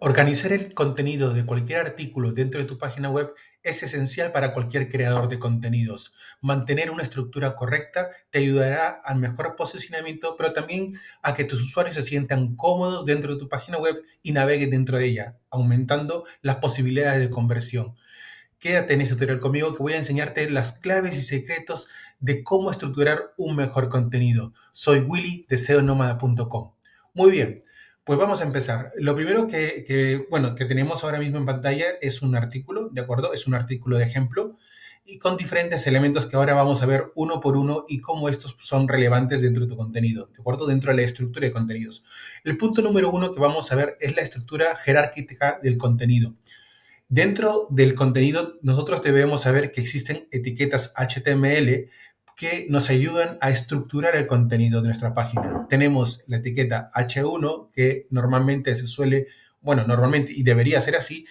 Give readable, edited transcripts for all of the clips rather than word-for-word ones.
Organizar el contenido de cualquier artículo dentro de tu página web es esencial para cualquier creador de contenidos. Mantener una estructura correcta te ayudará al mejor posicionamiento, pero también a que tus usuarios se sientan cómodos dentro de tu página web y naveguen dentro de ella, aumentando las posibilidades de conversión. Quédate en este tutorial conmigo que voy a enseñarte las claves y secretos de cómo estructurar un mejor contenido. Soy Willy de SEOnomada.com. Muy bien, pues vamos a empezar. Lo primero que tenemos ahora mismo en pantalla es un artículo, ¿de acuerdo? Es un artículo de ejemplo y con diferentes elementos que ahora vamos a ver uno por uno y cómo estos son relevantes dentro de tu contenido, ¿de acuerdo? Dentro de la estructura de contenidos. El punto número uno que vamos a ver es la estructura jerárquica del contenido. Dentro del contenido, nosotros debemos saber que existen etiquetas HTML que nos ayudan a estructurar el contenido de nuestra página. Tenemos la etiqueta H1, que normalmente se suele, bueno, normalmente y debería ser así,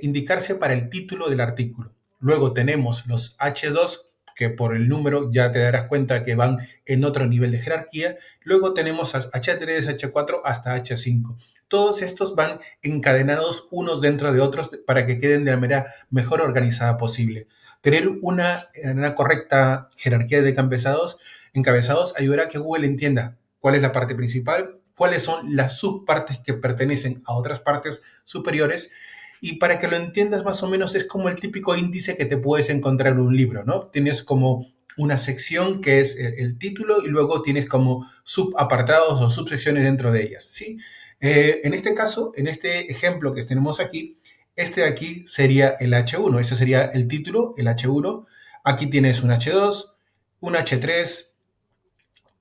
indicarse para el título del artículo. Luego tenemos los H2, que por el número ya te darás cuenta que van en otro nivel de jerarquía. Luego tenemos H3, H4 hasta H5. Todos estos van encadenados unos dentro de otros para que queden de la manera mejor organizada posible. Tener una correcta jerarquía de encabezados ayudará a que Google entienda cuál es la parte principal, cuáles son las subpartes que pertenecen a otras partes superiores. Y para que lo entiendas más o menos es como el típico índice que te puedes encontrar en un libro, ¿no? Tienes como una sección que es el título y luego tienes como subapartados o subsecciones dentro de ellas, ¿sí? En este caso, en este ejemplo que tenemos aquí, este de aquí sería el H1, ese sería el título, el H1. Aquí tienes un H2, un H3,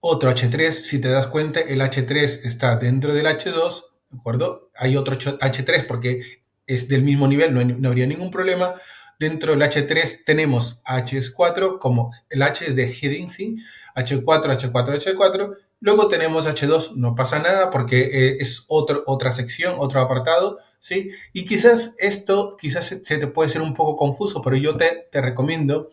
otro H3. Si te das cuenta, el H3 está dentro del H2, ¿de acuerdo? Hay otro H3 porque es del mismo nivel, no habría ningún problema. Dentro del H3 tenemos H4, como el H es de heading, ¿sí? H4, H4, H4. Luego tenemos H2, no pasa nada porque es otra sección, otro apartado, ¿sí? Y quizás se te puede ser un poco confuso, pero yo te recomiendo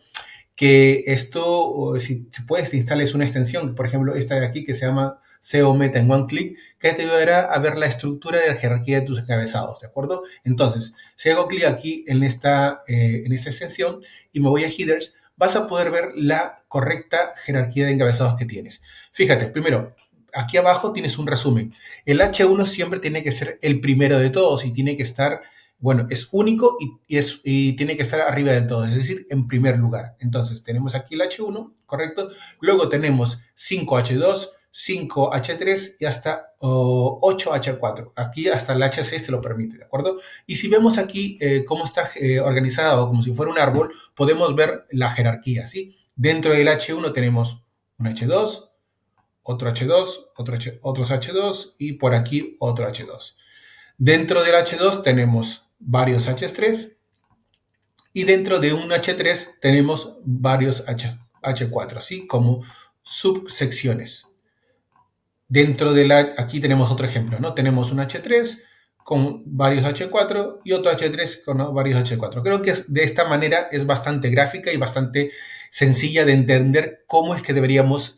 que esto, si puedes, te instales una extensión, por ejemplo, esta de aquí que se llama SEO Meta en One Click, que te ayudará a ver la estructura de la jerarquía de tus encabezados, ¿de acuerdo? Entonces, si hago clic aquí en esta extensión y me voy a Headers, vas a poder ver la correcta jerarquía de encabezados que tienes. Fíjate, primero, aquí abajo tienes un resumen. El H1 siempre tiene que ser el primero de todos y tiene que estar, bueno, es único y tiene que estar arriba del todo, es decir, en primer lugar. Entonces, tenemos aquí el H1, ¿correcto? Luego tenemos 5H2, 5H3 y hasta 8H4. Aquí hasta el H6 te lo permite, ¿de acuerdo? Y si vemos aquí cómo está organizado, como si fuera un árbol, podemos ver la jerarquía, ¿sí? Dentro del H1 tenemos un H2, otro H2, otros H2 y por aquí otro H2. Dentro del H2 tenemos varios H3 y dentro de un H3 tenemos varios H4, así como subsecciones. Aquí tenemos otro ejemplo, ¿no? Tenemos un H3 con varios H4 y otro H3 con varios H4. Creo que de esta manera es bastante gráfica y bastante sencilla de entender cómo es que deberíamos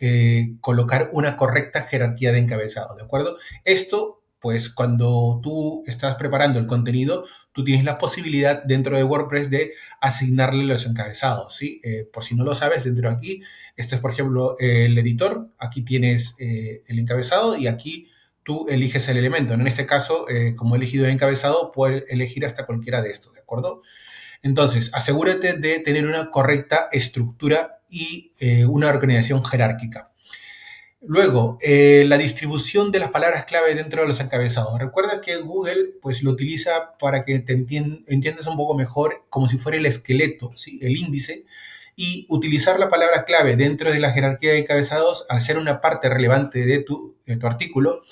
colocar una correcta jerarquía de encabezado, ¿de acuerdo? Esto, pues cuando tú estás preparando el contenido, tú tienes la posibilidad dentro de WordPress de asignarle los encabezados, ¿sí? Por si no lo sabes, dentro de aquí, este es, por ejemplo, el editor. Aquí tienes el encabezado y aquí tú eliges el elemento. En este caso, como he elegido el encabezado, puedes elegir hasta cualquiera de estos, ¿de acuerdo? Entonces, asegúrate de tener una correcta estructura y una organización jerárquica. Luego, la distribución de las palabras clave dentro de los encabezados. Recuerda que Google pues, lo utiliza para que te entiendas un poco mejor como si fuera el esqueleto, ¿sí? El índice, y utilizar la palabra clave dentro de la jerarquía de encabezados al ser una parte relevante de tu artículo,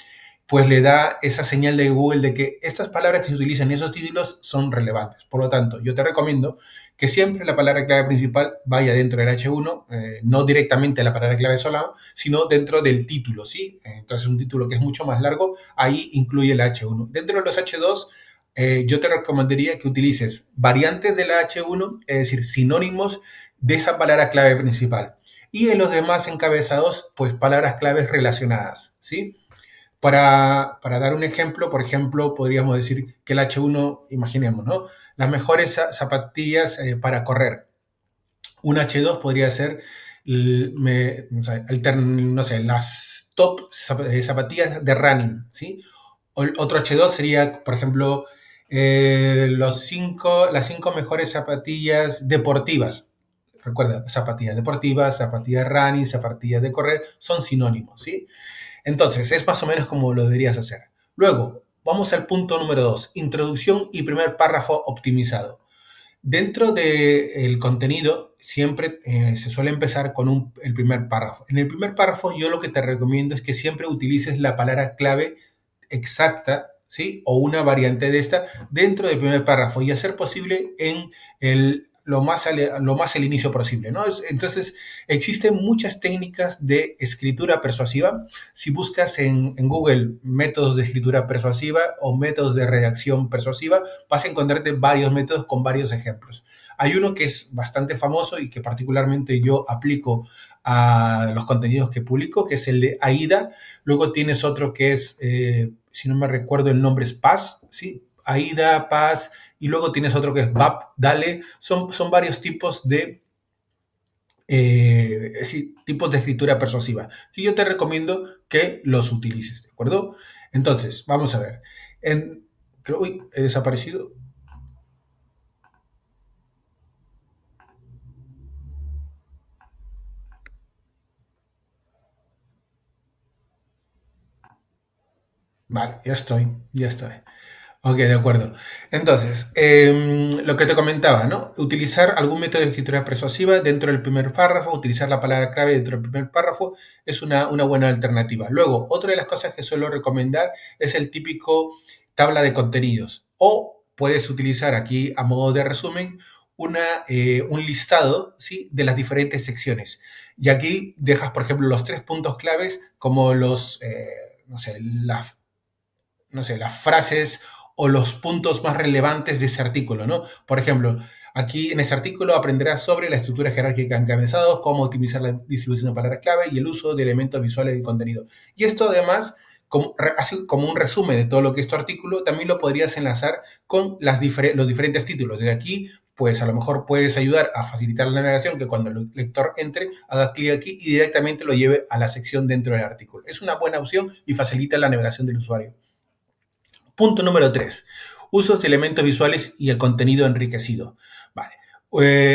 pues le da esa señal de Google de que estas palabras que se utilizan en esos títulos son relevantes. Por lo tanto, yo te recomiendo que siempre la palabra clave principal vaya dentro del H1, no directamente la palabra clave sola, sino dentro del título, ¿sí? Entonces, un título que es mucho más largo, ahí incluye el H1. Dentro de los H2, yo te recomendaría que utilices variantes de la H1, es decir, sinónimos de esa palabra clave principal. Y en los demás encabezados, pues palabras claves relacionadas, ¿sí? Para dar un ejemplo, por ejemplo, podríamos decir que el H1, imaginemos, ¿no? Las mejores zapatillas para correr. Un H2 podría ser, no sé, las top zapatillas de running, ¿sí? Otro H2 sería, por ejemplo, las 5 mejores zapatillas deportivas. Recuerda, zapatillas deportivas, zapatillas de running, zapatillas de correr, son sinónimos, ¿sí? Entonces, es más o menos como lo deberías hacer. Luego, vamos al punto número 2, introducción y primer párrafo optimizado. Dentro del contenido siempre se suele empezar con el primer párrafo. En el primer párrafo yo lo que te recomiendo es que siempre utilices la palabra clave exacta, ¿sí? O una variante de esta dentro del primer párrafo y hacer posible en lo más al inicio posible, ¿no? Entonces, existen muchas técnicas de escritura persuasiva. Si buscas en Google métodos de escritura persuasiva o métodos de redacción persuasiva, vas a encontrarte varios métodos con varios ejemplos. Hay uno que es bastante famoso y que particularmente yo aplico a los contenidos que publico, que es el de AIDA. Luego tienes otro que es, si no me recuerdo el nombre, es Paz, ¿sí? AIDA, Paz, y luego tienes otro que es BAP, Dale. Son varios tipos de escritura persuasiva que yo te recomiendo que los utilices, ¿de acuerdo? Entonces, vamos a ver. Uy, he desaparecido. Vale, ya estoy, ya estoy. Ok, de acuerdo. Entonces, lo que te comentaba, ¿no? Utilizar algún método de escritura persuasiva dentro del primer párrafo, utilizar la palabra clave dentro del primer párrafo es una buena alternativa. Luego, otra de las cosas que suelo recomendar es el típico tabla de contenidos. O puedes utilizar aquí, a modo de resumen, un listado, ¿sí? De las diferentes secciones. Y aquí dejas, por ejemplo, los 3 puntos claves como no sé, las frases o los puntos más relevantes de ese artículo, ¿no? Por ejemplo, aquí en este artículo aprenderás sobre la estructura jerárquica en encabezados, cómo optimizar la distribución de palabras clave y el uso de elementos visuales del contenido. Y esto además, así como un resumen de todo lo que es tu artículo, también lo podrías enlazar con los diferentes títulos. Desde aquí, pues a lo mejor puedes ayudar a facilitar la navegación, que cuando el lector entre, haga clic aquí y directamente lo lleve a la sección dentro del artículo. Es una buena opción y facilita la navegación del usuario. Punto número 3. Usos de elementos visuales y el contenido enriquecido. Vale.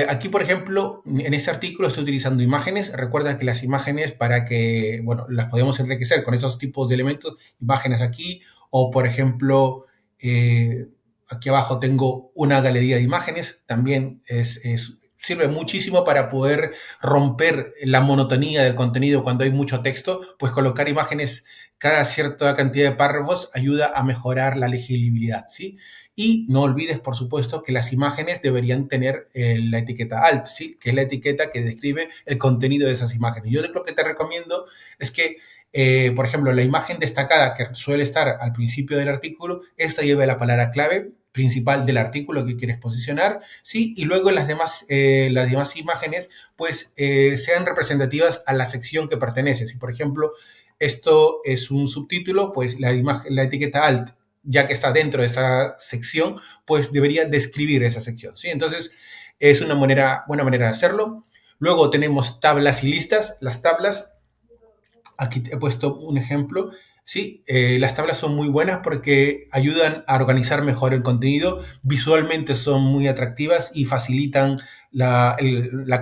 Aquí, por ejemplo, en este artículo estoy utilizando imágenes. Recuerda que las imágenes las podemos enriquecer con esos tipos de elementos. Imágenes aquí o, por ejemplo, aquí abajo tengo una galería de imágenes. También sirve muchísimo para poder romper la monotonía del contenido cuando hay mucho texto, pues colocar imágenes cada cierta cantidad de párrafos ayuda a mejorar la legibilidad, ¿sí? Y no olvides, por supuesto, que las imágenes deberían tener la etiqueta alt, ¿sí? Que es la etiqueta que describe el contenido de esas imágenes. Yo lo que te recomiendo es que, por ejemplo, la imagen destacada que suele estar al principio del artículo, esta lleve la palabra clave principal del artículo que quieres posicionar, ¿sí? Y luego las demás imágenes, pues, sean representativas a la sección que pertenece. Si, por ejemplo, esto es un subtítulo, pues la etiqueta alt, ya que está dentro de esta sección, pues debería describir esa sección, ¿sí? Entonces, es una buena manera de hacerlo. Luego tenemos tablas y listas. Las tablas, aquí he puesto un ejemplo. Sí, las tablas son muy buenas porque ayudan a organizar mejor el contenido, visualmente son muy atractivas y facilitan la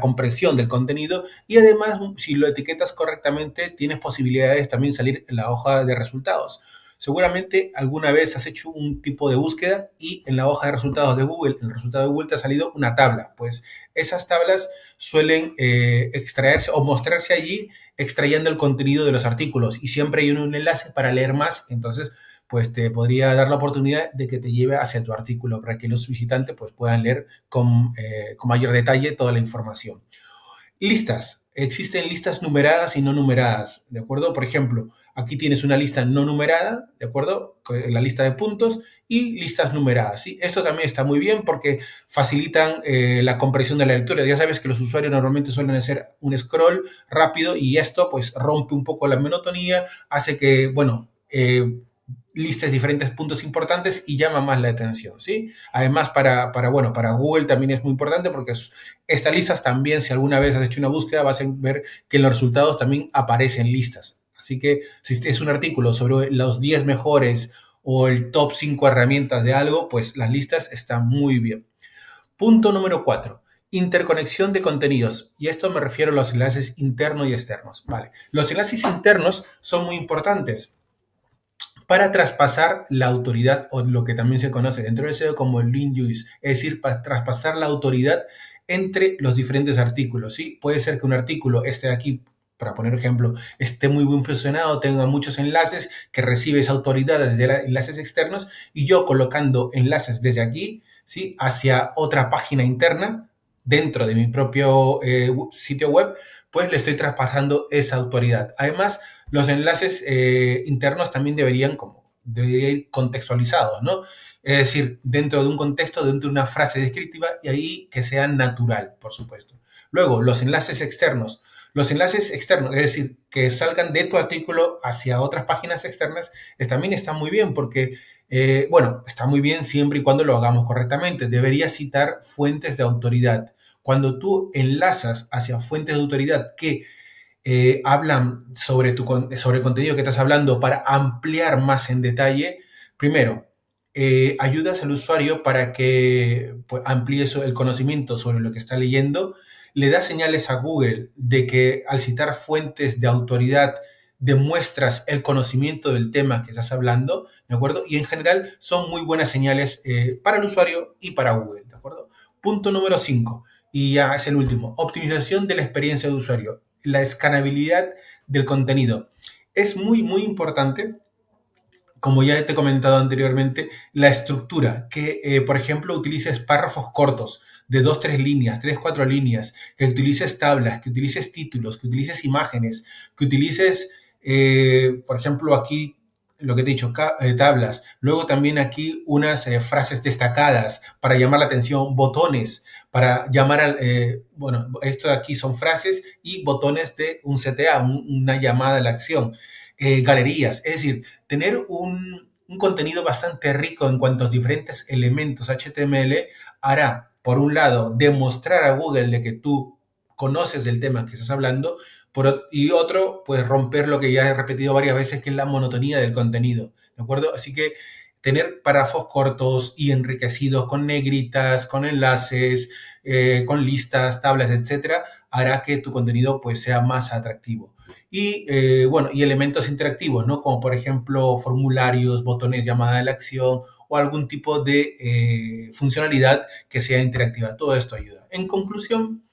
comprensión del contenido y además si lo etiquetas correctamente tienes posibilidades de también salir en la hoja de resultados. Seguramente alguna vez has hecho un tipo de búsqueda y en la hoja de resultados de Google, en el resultado de Google te ha salido una tabla. Pues esas tablas suelen extraerse o mostrarse allí extrayendo el contenido de los artículos y siempre hay un enlace para leer más, entonces pues te podría dar la oportunidad de que te lleve hacia tu artículo para que los visitantes pues puedan leer con mayor detalle toda la información. Listas. Existen listas numeradas y no numeradas, ¿de acuerdo? Por ejemplo, aquí tienes una lista no numerada, ¿de acuerdo? La lista de puntos y listas numeradas, ¿sí? Esto también está muy bien porque facilitan la comprensión de la lectura. Ya sabes que los usuarios normalmente suelen hacer un scroll rápido y esto pues rompe un poco la monotonía, hace que, bueno, eh, listes diferentes puntos importantes y llama más la atención, ¿sí? Además, bueno, para Google también es muy importante porque estas listas también, si alguna vez has hecho una búsqueda, vas a ver que en los resultados también aparecen listas. Así que si es un artículo sobre los 10 mejores o el top 5 herramientas de algo, pues las listas están muy bien. Punto número 4. Interconexión de contenidos. Y esto me refiero a los enlaces internos y externos. Vale. Los enlaces internos son muy importantes para traspasar la autoridad, o lo que también se conoce dentro del SEO como el link juice, es decir, para traspasar la autoridad entre los diferentes artículos, ¿sí? Puede ser que un artículo esté aquí, para poner ejemplo, esté muy bien posicionado, tenga muchos enlaces, que recibe esa autoridad desde enlaces externos, y yo colocando enlaces desde aquí, ¿sí? Hacia otra página interna, dentro de mi propio sitio web, pues le estoy traspasando esa autoridad. Además, los enlaces internos también deberían ir contextualizados, ¿no? Es decir, dentro de un contexto, dentro de una frase descriptiva y ahí que sea natural, por supuesto. Luego, los enlaces externos. Los enlaces externos, es decir, que salgan de tu artículo hacia otras páginas externas, también está muy bien porque, bueno, está muy bien siempre y cuando lo hagamos correctamente. Debería citar fuentes de autoridad. Cuando tú enlazas hacia fuentes de autoridad que hablan sobre el contenido que estás hablando para ampliar más en detalle, primero, ayudas al usuario para que pues, amplíe el conocimiento sobre lo que está leyendo, le da señales a Google de que al citar fuentes de autoridad demuestras el conocimiento del tema que estás hablando, ¿de acuerdo? Y en general son muy buenas señales para el usuario y para Google, ¿de acuerdo? Punto número 5, y ya es el último, optimización de la experiencia de usuario, la escanabilidad del contenido. Es muy, muy importante, como ya te he comentado anteriormente, la estructura, que por ejemplo utilices párrafos cortos de 2, 3 líneas, 3, 4 líneas, que utilices tablas, que utilices títulos, que utilices imágenes, que utilices, por ejemplo, aquí lo que te he dicho, tablas, luego también aquí unas frases destacadas para llamar la atención, botones para llamar al, bueno, esto de aquí son frases y botones de un CTA, una llamada a la acción, galerías, es decir, tener un contenido bastante rico en cuanto a diferentes elementos HTML hará, por un lado, demostrar a Google de que tú conoces del tema que estás hablando, y otro, pues romper lo que ya he repetido varias veces, que es la monotonía del contenido, ¿de acuerdo? Así que tener párrafos cortos y enriquecidos con negritas, con enlaces, con listas, tablas, etcétera, hará que tu contenido pues sea más atractivo. Y bueno, y elementos interactivos, ¿no? Como por ejemplo formularios, botones llamada a la acción o algún tipo de funcionalidad que sea interactiva. Todo esto ayuda. En conclusión,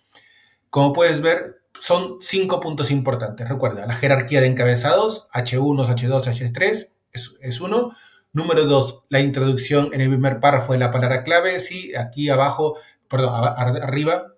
como puedes ver, son 5 puntos importantes. Recuerda, la jerarquía de encabezados, H1, H2, H3, es uno. Número 2, la introducción en el primer párrafo de la palabra clave. Sí, aquí abajo, perdón, arriba,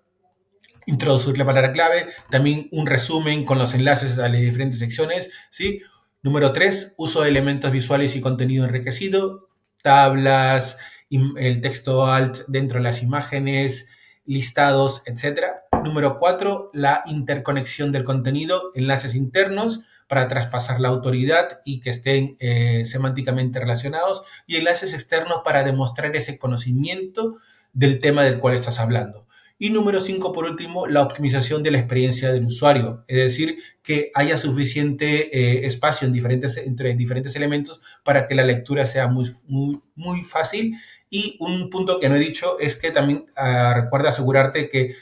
introducir la palabra clave, también un resumen con los enlaces a las diferentes secciones, ¿sí? Número 3, uso de elementos visuales y contenido enriquecido, tablas, el texto alt dentro de las imágenes, listados, etcétera. Número 4, la interconexión del contenido, enlaces internos para traspasar la autoridad y que estén semánticamente relacionados, y enlaces externos para demostrar ese conocimiento del tema del cual estás hablando. Y número 5, por último, la optimización de la experiencia del usuario, es decir, que haya suficiente espacio entre diferentes elementos para que la lectura sea muy, muy, muy fácil. Y un punto que no he dicho es que también recuerda asegurarte que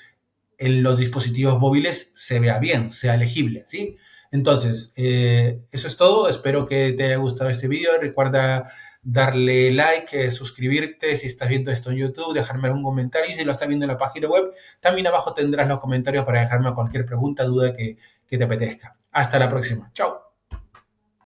en los dispositivos móviles se vea bien, sea legible, ¿sí? Entonces, eso es todo. Espero que te haya gustado este vídeo. Recuerda darle like, suscribirte si estás viendo esto en YouTube, dejarme algún comentario y si lo estás viendo en la página web, también abajo tendrás los comentarios para dejarme cualquier pregunta, duda que te apetezca. Hasta la próxima. Chao.